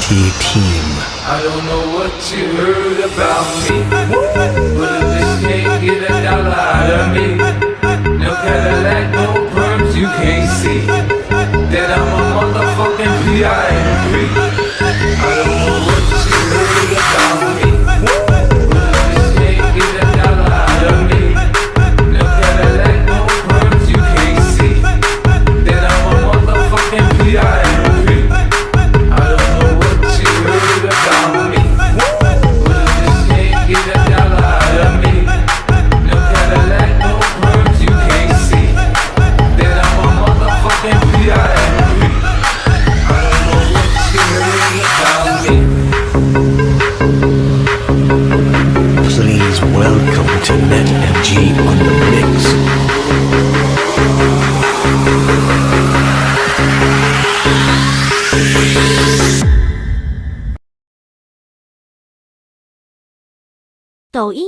Unity team. I don't know what you heard about me, but I just can't get a dollar out of me. No Cadillac, no perms, you can't see that I'm a motherfucking P.I.M.P. I don't know what you heard about me, but I just can't get a dollar out of me. No Cadillac, no perms, you can't see that I'm a motherfucking P.I.M.P. I don't know what you heard about me, but I just can't get a dollar out of me. No Cadillac, no perms, you can't see that I'm a motherfucking P.I.M.P. I don't know what you heard about me. Please welcome to NetMG on the mix.抖音